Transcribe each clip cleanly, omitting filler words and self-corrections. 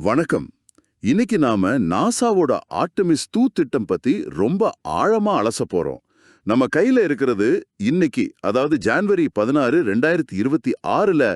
வணக்கம். இன்னைக்கு நாம நாசாவோட ஆர்டெமிஸ் 2 திட்டம் பத்தி ரொம்ப ஆழமா அலச போறோம். நம்ம கையில இருக்கிறது இன்னைக்கு, அதாவது ஜனவரி 16, 2026ல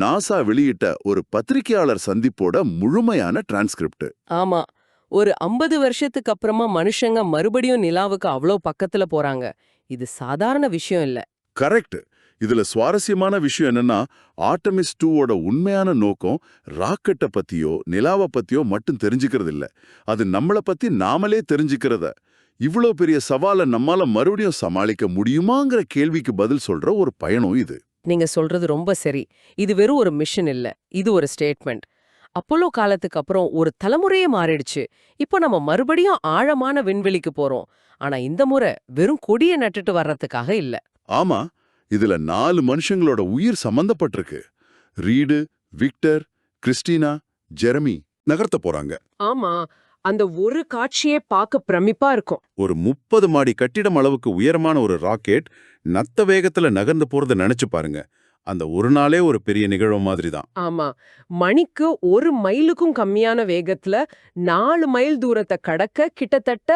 நாசா வெளியிட்ட ஒரு பத்திரிகையாளர் சந்திப்போட முழுமையான டிரான்ஸ்கிரிப்ட். ஆமா. ஒரு 50 வருஷத்துக்கு அப்புறமா மனுஷங்க மறுபடியும் நிலாவுக்கு அவ்ளோ பக்கத்துல போறாங்க. இது சாதாரண விஷயம் இல்ல. கரெக்ட். இதுல சுவாரஸ்யமான விஷயம் என்னன்னா, ஆர்டெமிஸ் 2ஓட உண்மையான நோக்கம் ராக்கெட்டை பத்தியோ நிலாவை பத்தியோ மட்டும் தெரிஞ்சுக்கிறது இல்ல. அது நம்மள பத்தி நாமளே தெரிஞ்சுக்கிறத. இவ்ளோ பெரிய சவாலை நம்மால மறுபடியும் சமாளிக்க முடியுமாங்கிற கேள்விக்கு பதில் சொல்ற ஒரு பயணம் இது. நீங்க சொல்றது ரொம்ப சரி. இது வெறும் ஒரு மிஷன் இல்ல. இது ஒரு ஸ்டேட்மெண்ட். அப்போலோ காலத்துக்கு அப்புறம் ஒரு தலைமுறையே மாறிடுச்சு. இப்போ நம்ம மறுபடியும் ஆழமான விண்வெளிக்கு போறோம். ஆனா இந்த முறை வெறும் கொடியை நட்டுட்டு வர்றதுக்காக இல்ல. ஆமா, இதுல 4 மனுஷங்களோட உயிர் சம்பந்தப்பட்டிருக்கு. ரீடு, விக்டர், கிறிஸ்டினா, ஜெரமி நகர்த்த போறாங்க. ஆமா. அந்த ஒரு காட்சியே பார்க்க பிரமிப்பா இருக்கும். ஒரு 30 மாடி கட்டிடம் அளவுக்கு உயரமான ஒரு ராக்கெட் நத்த வேகத்துல நகர்ந்து போறத நினைச்சு பாருங்க. அந்த ஒரு நாளே ஒரு பெரிய நிகழ்வு மாதிரி தான். ஆமா. மணிக்கு 1 மைலுக்கும் கம்மியான வேகத்துல 4 மைல் தூரத்தை கடக்க கிட்டத்தட்ட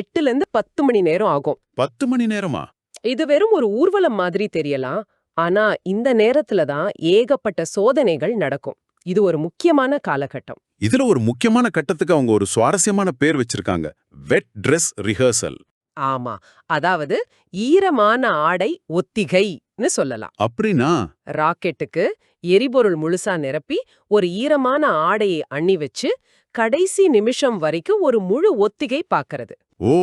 8ல இருந்து 10 மணி நேரம் ஆகும். 10 மணி நேரமா? இது வெறும் ஒரு ஊர்வலம் மாதிரி தெரியலாம். ஆனா இந்த நேரத்துல தான் ஏகப்பட்ட சோதனைகள் நடக்கும். இது ஒரு முக்கியமான காலகட்டம். இதுல ஒரு முக்கியமான கட்டத்துக்கு அவங்க ஒரு சுவாரஸ்யமான பேர் வச்சிருக்காங்க. வெட் ட்ரெஸ் ரிஹர்சல். ஆமா. அதாவது ஈரமான ஆடை ஒத்திகைன்னு சொல்லலாம். அப்படின்னா ராக்கெட்டுக்கு எரிபொருள் முழுசா நிரப்பி ஒரு ஈரமான ஆடையை அண்ணி வச்சு கடைசி நிமிஷம் வரைக்கும் ஒரு முழு ஒத்திகை பாக்குறது. ஓ,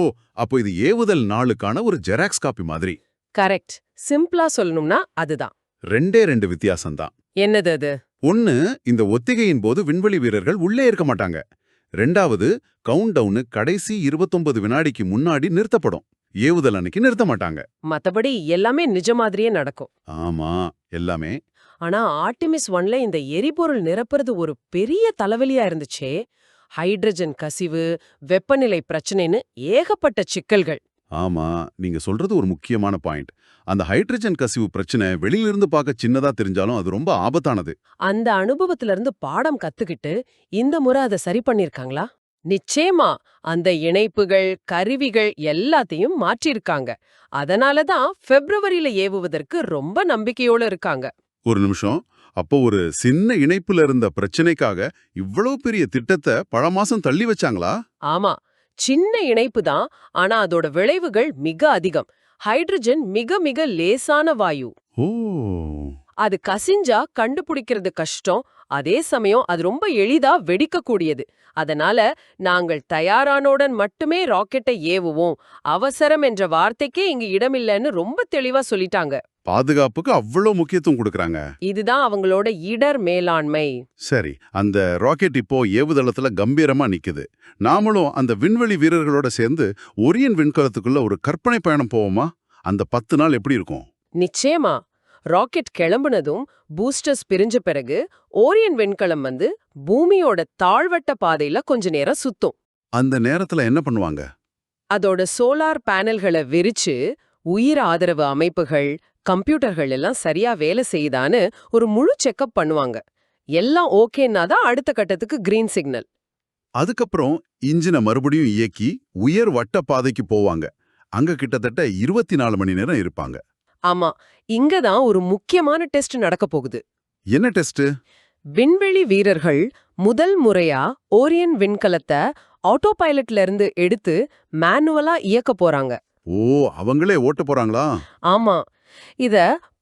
அப்போ இது ஏவுதல் நாளுக்கான ஒரு ஜெராக்ஸ் காப்பி மாதிரி. கரெக்ட். சிம்பிளா சொல்லணும்னா அதுதான். ரெண்டே 2 வித்தியாசம்தான். என்னது அது? ஒன்னு, இந்த ஒத்திகையின் போது விண்வெளி வீரர்கள் உள்ளே இருக்க மாட்டாங்க. ரெண்டாவது, கவுண்ட் டவுனு கடைசி 29 வினாடிக்கு முன்னாடி நிறுத்தப்படும். ஏவுதல் அன்னைக்கு நிறுத்த மாட்டாங்க. மத்தபடி எல்லாமே நிஜ மாதிரியே நடக்கும். ஆமா, எல்லாமே. ஆனா ஆர்டிமிஸ் 1ல இந்த எரிபொருள் நிரப்புறது ஒரு பெரிய தலைவலியா இருந்துச்சே. ஹைட்ரஜன் கசிவு, வெப்பநிலை பிரச்சனைன்னு ஏகப்பட்ட சிக்கல்கள். ஆமா, நீங்க சொல்றது ஒரு முக்கியமான பாயிண்ட். அந்த ஹைட்ரஜன் கசிவு பிரச்சனை வெளியிலிருந்து பார்க்க சின்னதா தெரிஞ்சாலும் அது ரொம்ப ஆபத்தானது. அந்த அனுபவத்துல இருந்து பாடம் கத்துக்கிட்டு இந்த முறை அதை சரி பண்ணிருக்காங்களா? நிச்சயமா. அந்த இணைப்புகள், கருவிகள் எல்லாத்தையும் மாற்றிருக்காங்க. அதனாலதான் பிப்ரவரியில ஏவுவதற்கு ரொம்ப நம்பிக்கையோட இருக்காங்க. ஒரு நிமிஷம். அப்போ ஒரு சின்ன இணைப்புல இருந்த பிரச்சனைக்காக இவ்வளவு பெரிய திட்டத்தை பல மாசம் தள்ளி வச்சாங்களா? ஆமா. சின்ன இணைப்பு தான். ஆனா அதோட விளைவுகள் மிக அதிகம். ஹைட்ரஜன் மிக மிக லேசான வாயு. ஓ, அது கசிஞ்சா கண்டுபிடிக்கிறது கஷ்டம். அதே சமயம் அது ரொம்ப எளிதா வெடிக்கக்கூடியது. அதனால நாங்கள் தயாரானோடன் மட்டுமே ராக்கெட்டை ஏவுவோம். அவசரம் என்ற வார்த்தைக்கே இங்கு இடமில்லைன்னு ரொம்ப தெளிவா சொல்லிட்டாங்க. பாதுகாப்புக்கு அவ்வளவு முக்கியத்துவம் கொடுக்கறாங்க. இதுதான் அவங்களோட இடர் மேலாண்மை. சரி, அந்த ராக்கெட் இப்போ ஏவுதளத்துல கம்பீரமா நிக்குது. நாமளும் அந்த விண்வெளி வீரர்களோட சேர்ந்து ஒரியன் விண்கலத்துக்குள்ள ஒரு கற்பனை பயணம் போவோமா? அந்த 10 நாள் எப்படி இருக்கும்? நிச்சயமா. ராக்கெட் கிளம்புனதும் பூஸ்டர்ஸ் பிரிஞ்ச பிறகு ஓரியன் விண்கலம் வந்து பூமியோட தாழ்வட்ட பாதையில கொஞ்ச நேரம் சுத்தும். அந்த நேரத்துல என்ன பண்ணுவாங்க? அதோட சோலார் பேனல்களை விரிச்சு உயிர் ஆதரவு அமைப்புகள், கம்ப்யூட்டர்கள் எல்லாம் சரியா வேலை செய்யுதான்னு ஒரு முழு செக்கப் பண்ணுவாங்க. எல்லாம் ஓகேன்னா தான் அடுத்த கட்டத்துக்கு கிரீன் சிக்னல். அதுக்கப்புறம் இன்ஜினை மறுபடியும் இயக்கி உயர் வட்ட பாதைக்கு போவாங்க. அங்க கிட்டத்தட்ட 24 மணி நேரம் இருப்பாங்க. ஆமா. இங்கதான் ஒரு முக்கியமான டெஸ்ட் நடக்க போகுது. என்ன டெஸ்ட்? விண்வெளி வீரர்கள் முதல் முறையா ஓரியன் விண்கலத்தை ஆட்டோ பைலட்ல இருந்து எடுத்து மேனுவலா இயக்க போறாங்க. ஓ, அவங்களே ஓட்ட போறாங்களா? ஆமா. இத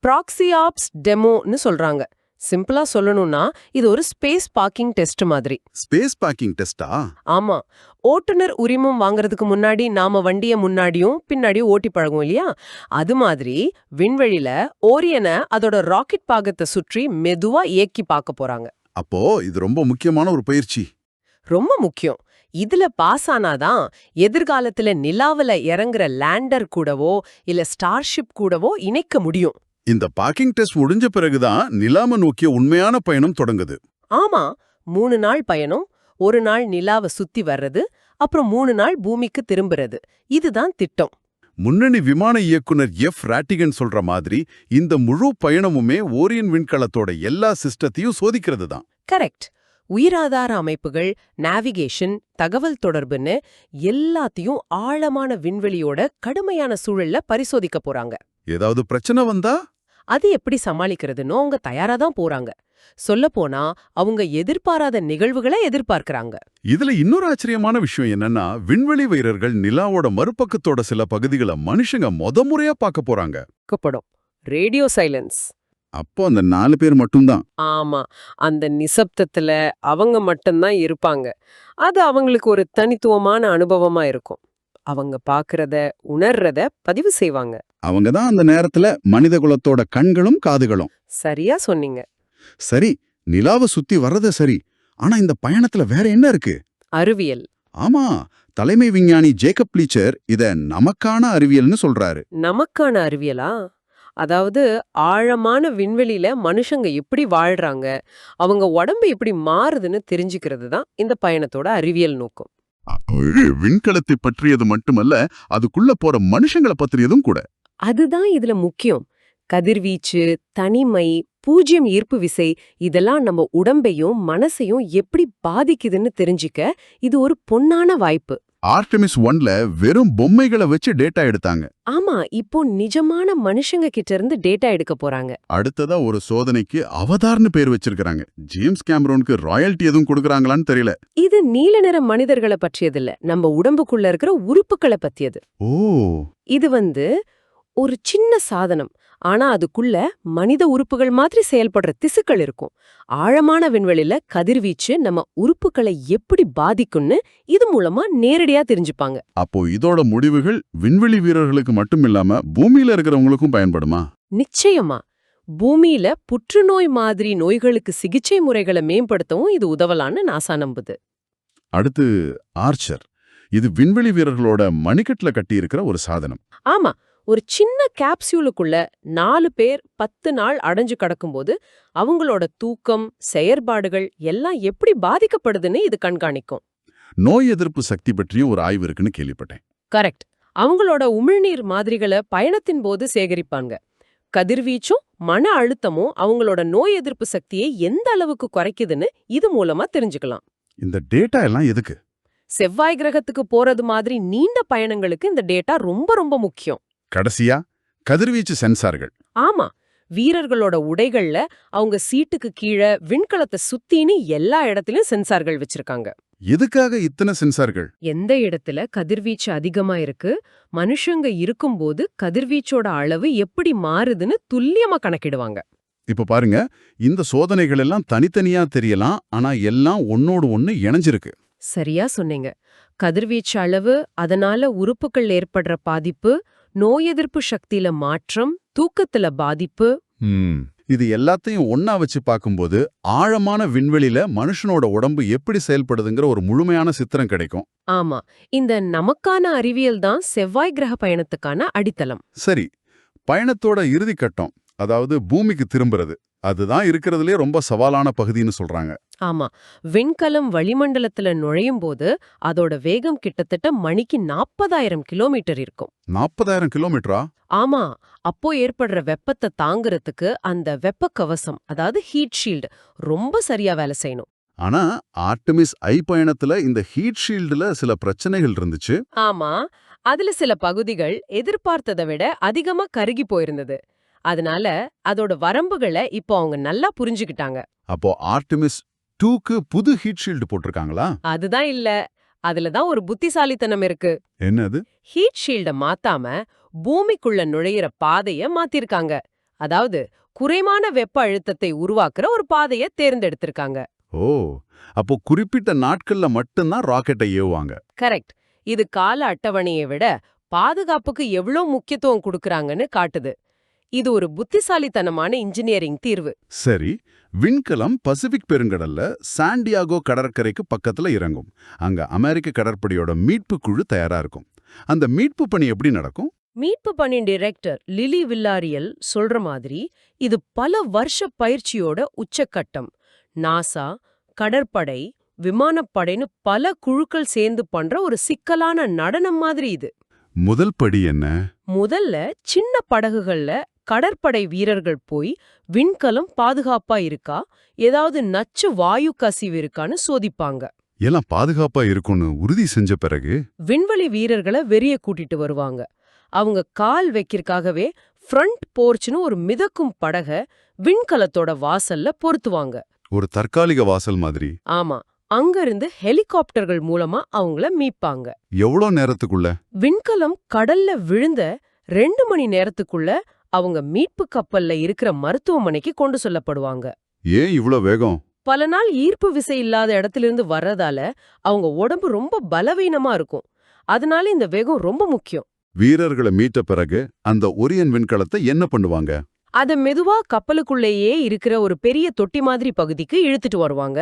ப்ராக்ஸியாப்ஸ் டெமோன்னு சொல்றாங்க. சிம்பிளா சொல்லணும்னா இது ஒரு ஸ்பேஸ் பார்க்கிங் டெஸ்ட் மாதிரி. ஸ்பேஸ் பார்க்கிங் டெஸ்டா? ஆமா. ஓட்டுநர் உரிமம் வாங்குறதுக்கு முன்னாடி நாம வண்டிய முன்னாடியும் பின்னாடியும் ஓட்டி பழகும் இல்லையா? அது மாதிரி விண்வெளியில ஓரியனை அதோட ராக்கெட் பாகத்தை சுற்றி மெதுவா இயக்கி பார்க்க போறாங்க. அப்போ இது ரொம்ப முக்கியமான ஒரு பயிற்சி. ரொம்ப முக்கியம். இதுல பாஸ் ஆனாதான் எதிர்காலத்துல நிலாவுல இறங்குற லேண்டர் கூடவோ இல்ல ஸ்டார்ஷிப் கூடவோ இணைக்க முடியும். இந்த பார்க்கிங் டெஸ்ட் முடிஞ்ச பிறகுதான் நிலாவை நோக்கிய உண்மையான பயணம் தொடங்குது. ஆமா. 3 நாள் பயணம். 1 நாள் நிலாவை சுத்தி வர்றது, அப்புறம் 3 நாள் பூமிக்கு திரும்புறது. இதுதான் திட்டம். முன்னணி விமான இயக்குனர் எஃப் ராட்டிகன் சொல்ற மாதிரி இந்த முழு பயணமுமே ஓரியன் விண்கலத்தோட எல்லா சிஸ்டத்தையும் சோதிக்கிறது தான். கரெக்ட். உயிராதார அமைப்புகள், நேவிகேஷன், தகவல் தொடர்புன்னு எல்லாத்தையும் ஆழமான விண்வெளியோட கடுமையான சூழல்ல பரிசோதிக்க போறாங்க. ஏதாவது பிரச்சனை வந்தா அது எப்படி சமாளிக்கிறதுன்னு அவங்க தயாரா தான் போறாங்க. சொல்லப்போனா அவங்க எதிர்பாராத நிகழ்வுகளை எதிர்பார்க்கறாங்க. இதுல இன்னொரு ஆச்சரியமான விஷயம் என்னன்னா, விண்வெளி வீரர்கள் நிலாவோட மறுபக்கத்தோட சில பகுதிகளை மனுஷங்க முறையா பார்க்க போறாங்க. க்கப்படும் ரேடியோ சைலன்ஸ். அப்போ அந்த 4 பேர் மட்டும்தான். ஆமா, அந்த நிசப்தத்துல அவங்க மட்டும்தான் இருப்பாங்க. அது அவங்களுக்கு ஒரு தனித்துவமான அனுபவமா இருக்கும். அவங்க பார்க்கறத, உணர்றத பதிவு செய்வாங்க. அவங்க தான் அந்த நேரத்துல மனித குலத்தோட கண்களும் காதுகளும். சரியா சொன்னீங்க. சரி, நிலாவை சுத்தி வர்றது சரி. ஆனா இந்த பயணத்துல வேற என்ன இருக்கு? அறிவியல். ஆமா, தலைமை விஞ்ஞானி ஜேக்கப் லீச்சர் இத நமக்கான அறிவியல்னு சொல்றாரு. நமக்கான அறிவியலா? அதாவது ஆழமான விண்வெளியில மனுஷங்க எப்படி வாழ்றாங்க, அவங்க உடம்பு எப்படி மாறுதுன்னு தெரிஞ்சுக்கிறது தான் இந்த பயணத்தோட அறிவியல் நோக்கம். விண்கலத்தை பற்றியது மட்டுமல்ல, அதுக்குள்ள போற மனுஷங்களை பற்றியதும் கூட. அதுதான் இதுல முக்கியம். கதிர்வீச்சு, தனிமை, பூஜ்யம் ஈர்ப்பு விசை இதெல்லாம் நம்ம உடம்பையும் மனசையும் எப்படி பாதிக்குதுன்னு தெரிஞ்சுக்க இது ஒரு பொன்னான வாய்ப்பு. ஆர்டெமிஸ் 1ல வெறும் பொம்மைகளை வச்சு டேட்டா எடுத்தாங்க. ஆமா, இப்போ நிஜமான மனுஷங்க கிட்ட இருந்து டேட்டா எடுக்க போறாங்க. அடுத்ததா ஒரு சோதனைக்கு அவதார்னு பேர் வச்சிருக்காங்க. ஜேம்ஸ் கேமரோனுக்கு ராயல்டி எதுவும் கொடுக்கறாங்களான்னு தெரியல. இது நீல நிற மனிதர்களை பற்றியதில்ல, நம்ம உடம்புக்குள்ள இருக்கிற உறுப்புகளை பத்தியது. ஓ, இது ஒரு சின்ன சாதனம். ஆனா அதுக்குள்ள மனித உறுப்புகள் மாதிரி செயல்படுற திசுக்கள் இருக்கும். ஆழமான விண்வெளியில கதிர்வீச்சு நம்ம உறுப்புகளை எப்படி பாதிக்கும்னு இது மூலமா நேரடியா தெரிஞ்சுப்பாங்க. அப்போ இதோட முடிவுகள் விண்வெளி வீரர்களுக்கு மட்டும் இல்லாம பூமியில இருக்கிறவங்களுக்கும் பயன்படுமா? நிச்சயமா. பூமியில புற்றுநோய் மாதிரி நோய்களுக்கு சிகிச்சை முறைகளை மேம்படுத்தவும் இது உதவலான்னு நாசா நம்புது. அடுத்து ஆர்ச்சர். இது விண்வெளி வீரர்களோட மணிக்கட்டுல கட்டி இருக்கிற ஒரு சாதனம். ஆமா, ஒரு சின்ன கேப்சியூலுக்குள்ள 4 பேர் 10 நாள் அடைஞ்சு கிடக்கும்போது அவங்களோட தூக்கம், செயற்பாடுகள் எல்லாம் எப்படி பாதிக்கப்படுதுன்னு இது கண்காணிக்கும். நோய் எதிர்ப்பு சக்தி பற்றியும் ஒரு ஆய்வு இருக்குன்னு கேள்விப்பட்டேன். கரெக்ட். அவங்களோட உமிழ்நீர் மாதிரிகளை பயணத்தின் போது சேகரிப்பாங்க. கதிர்வீச்சும் மன அழுத்தமும் அவங்களோட நோய் எதிர்ப்பு சக்தியை எந்த அளவுக்கு குறைக்குதுன்னு இது மூலமா தெரிஞ்சுக்கலாம். இந்த டேட்டா எல்லாம் எதுக்கு? செவ்வாய் கிரகத்துக்கு போறது மாதிரி நீண்ட பயணங்களுக்கு இந்த டேட்டா ரொம்ப ரொம்ப முக்கியம். கடைசியா கதிர்வீச்சு சென்சார்கள். ஆமா, வீரர்களோட உடைகள்ல அவங்க சீட்டுக்கு கீழே விண்கலத்தை சுத்தின்னு எல்லா இடத்திலும் சென்சார்கள் வச்சிருக்காங்க. எதுக்காக இத்தனை சென்சார்கள்? எந்த இடத்துல கதிர்வீச்சு அதிகமா இருக்கு, மனுஷங்க இருக்கும்போது கதிர்வீச்சோட அளவு எப்படி மாறுதுன்னு துல்லியமா கணக்கிடுவாங்க. இப்ப பாருங்க, இந்த சோதனைகள் எல்லாம் தனித்தனியா தெரியலாம், ஆனா எல்லாம் ஒன்னோடு ஒன்னு இணைஞ்சிருக்கு. சரியா சொன்னீங்க. கதிர்வீச்சு அளவு, அதனால உறுப்புகள் ஏற்படுற பாதிப்பு, நோய் எதிர்ப்பு சக்தியில மாற்றம், தூக்கத்துல பாதிப்பு. இது எல்லாத்தையும் ஒன்னா வச்சு பார்க்கும்போது ஆழமான விண்வெளியில மனுஷனோட உடம்பு எப்படி செயல்படுதுங்கிற ஒரு முழுமையான சித்திரம் கிடைக்கும். ஆமா, இந்த நமக்கான அறிவியல் தான் செவ்வாய் கிரக பயணத்துக்கான அடித்தளம். சரி, பயணத்தோட இறுதி கட்டம், அதாவது பூமிக்கு திரும்புறது, அதுதான் இருக்கிறதுலே ரொம்ப சவாலான பகுதின்னு சொல்றாங்க. ஆமா, விண்கலம் வளிமண்டலத்துல நுழையும் போது அதோட வேகம் கிட்டத்தட்ட மணிக்கு 40,000 கிலோமீட்டர் இருக்கும். 40,000 கிலோமீட்டரா? ஆமா, அப்போ ஏற்படுற வெப்பத்தை தாங்குறதுக்கு அந்த வெப்ப கவசம், அதாவது ஹீட் ஷீல்டு ரொம்ப சரியா வேலை செய்யணும். ஆனா ஆர்டெமிஸ் ஐ பயணத்துல இந்த ஹீட் ஷீல்டுல சில பிரச்சனைகள் இருந்துச்சு. ஆமா, அதுல சில பகுதிகள் எதிர்பார்த்ததை விட அதிகமா கருகி போயிருந்தது. அதனால அதோட வரம்புகளை இப்போ அவங்க நல்லா புரிஞ்சுக்கிட்டாங்க. அப்போ ஆர்டெமிஸ் 2க்கு புது ஹீட் ஷீல்டு போட்டிருக்காங்களா? அதுதான் இல்ல, அதுலதான் ஒரு புத்திசாலித்தனம் இருக்கு. என்னது? ஹீட் ஷீல்ட மாத்தாம பூமிக்குள்ள நுழையிற பாதைய மாத்திருக்காங்க. அதாவது குறைவான வெப்ப அழுத்தத்தை உருவாக்குற ஒரு பாதைய தேர்ந்தெடுத்திருக்காங்க. ஓ, அப்போ குறிப்பிட்ட நாட்கள்ல மட்டும்தான் ராக்கெட்டை ஏவுவாங்க. கரெக்ட். இது கால அட்டவணையை விட பாதுகாப்புக்கு எவ்வளோ முக்கியத்துவம் கொடுக்கறாங்கன்னு காட்டுது. இது ஒரு புத்திசாலித்தனமான இன்ஜினியரிங் தீர்வு. சரி, விண்கலம் பசிபிக் பெருங்கடல்ல சாண்டியாகோ கடற்கரைக்கு பக்கத்துல இறங்கும். அங்க அமெரிக்க கடற்படையோட மீட்பு குழு தயாரா இருக்கும். அந்த மீட்பு பணி எப்படி நடக்கும்? மீட்பு பணியின் டைரக்டர் லிலி வில்லாரியல் சொல்ற மாதிரி இது பல வருஷ பயிற்சியோட உச்சக்கட்டம். நாசா, கடற்படை, விமானப்படைன்னு பல குழுக்கள் சேர்ந்து பண்ற ஒரு சிக்கலான நடனம் மாதிரி இது. முதல் படி என்ன? முதல்ல சின்ன படகுகள்ல கடற்படை வீரர்கள் போய் விண்கலம் பாதுகாப்பா இருக்கா, ஏதாவது நச்சு வாயு கசிவு இருக்கான்னு சோதிப்பாங்க. எல்லாம் பாதுகாப்பா இருக்கும்னு உறுதி செஞ்ச பிறகு விண்வெளி வீரர்களை வெறிய கூட்டிட்டு வருவாங்க. அவங்க கால் வைக்கிறதுக்காகவே ஃப்ரண்ட் போர்ச்னு ஒரு மிதக்கும் படக விண்கலத்தோட வாசல்ல பொருத்துவாங்க. ஒரு தற்காலிக வாசல் மாதிரி. ஆமா, அங்கிருந்து ஹெலிகாப்டர்கள் மூலமா அவங்கள மீட்பாங்க. எவ்வளோ நேரத்துக்குள்ள? விண்கலம் கடல்ல விழுந்த 2 மணி நேரத்துக்குள்ள அவங்க மீட்பு கப்பல்ல இருக்கிற மருத்துவமனைக்கு கொண்டு செல்லப்படுவாங்க. ஏன் இவ்ளோ வேகம்? பல நாள் ஈர்ப்பு விசை இல்லாத இடத்திலிருந்து வர்றதால அவங்க உடம்பு ரொம்ப பலவீனமா இருக்கும். அதனால இந்த வேகம் ரொம்ப முக்கியம். வீரர்களை மீட்ட பிறகு அந்த ஒரியன் விண்கலத்தை என்ன பண்ணுவாங்க? அத மெதுவா கப்பலுக்குள்ளேயே இருக்கிற ஒரு பெரிய தொட்டி மாதிரி பகுதிக்கு இழுத்துட்டு வருவாங்க,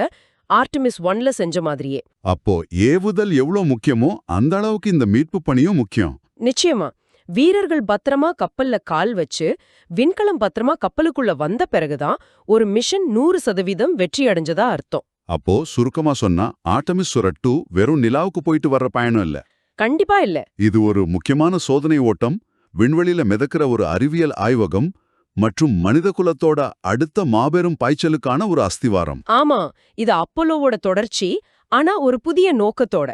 ஆர்டெமிஸ் 1ல செஞ்ச மாதிரியே. அப்போ ஏவுதல் எவ்வளோ முக்கியமோ அந்த அளவுக்கு இந்த மீட்பு பணியும் முக்கியம். நிச்சயமா. வீரர்கள் பத்திரமா கப்பல்ல கால் வச்சு விண்கலம் பத்திரமா கப்பலுக்குள்ள வந்த பிறகுதான் ஒரு மிஷன் 100% வெற்றி அடைஞ்சதா அர்த்தம். அப்போ சுருக்கமா சொன்னா ஆர்டெமிஸ் 2 வெறும் நிலாவுக்கு போயிட்டு வர்ற பயணம் இல்ல. கண்டிப்பா இல்ல. இது ஒரு முக்கியமான சோதனை ஓட்டம், விண்வெளியில மிதக்கிற ஒரு அறிவியல் ஆய்வகம் மற்றும் மனித குலத்தோட அடுத்த மாபெரும் பாய்ச்சலுக்கான ஒரு அஸ்திவாரம். ஆமா, இது அப்போலோவோட தொடர்ச்சி, ஆனா ஒரு புதிய நோக்கத்தோட.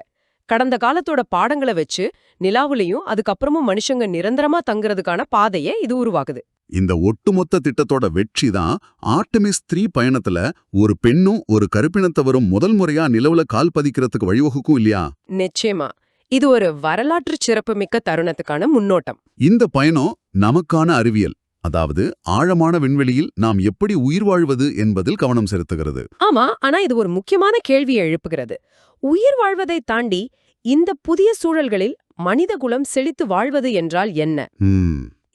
கடந்த காலத்தோட பாடங்களை வச்சு நிலாவுலயும் அதுக்கப்புறமும் மனுஷங்க நிரந்தரமா தங்குறதுக்கான பாதையை இது உருவாக்குது. இந்த ஒட்டுமொத்த திட்டத்தோட வெற்றி தான் ஆர்டெமிஸ் 3 பயணத்துல ஒரு பெண்ணும் ஒரு கருப்பினத்தவரும் முதல் முறையா நிலவுல கால் பதிக்கிறதுக்கு வழிவகுக்கும் இல்லையா? நிச்சயமா. இது ஒரு வரலாற்று சிறப்புமிக்க தருணத்துக்கான முன்னோட்டம். இந்த பயணம் நமக்கான அறிவியல், அதாவது ஆழமான விண்வெளியில் நாம் எப்படி உயிர் வாழ்வது என்பதில் கவனம் செலுத்துகிறது. ஆமா, ஆனா இது ஒரு முக்கியமான கேள்வியை எழுப்புகிறது. உயிர் வாழ்வதை தாண்டி இந்த புதிய சூழல்களில் மனிதகுலம் செழித்து வாழ்வது என்றால் என்ன?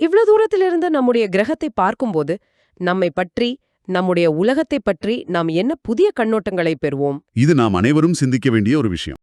இவ்வளவு தூரத்திலிருந்து நம்முடைய கிரகத்தை பார்க்கும்போது நம்மை பற்றி, நம்முடைய உலகத்தை பற்றி நாம் என்ன புதிய கண்ணோட்டங்களை பெறுவோம்? இது நாம் அனைவரும் சிந்திக்க வேண்டிய ஒரு விஷயம்.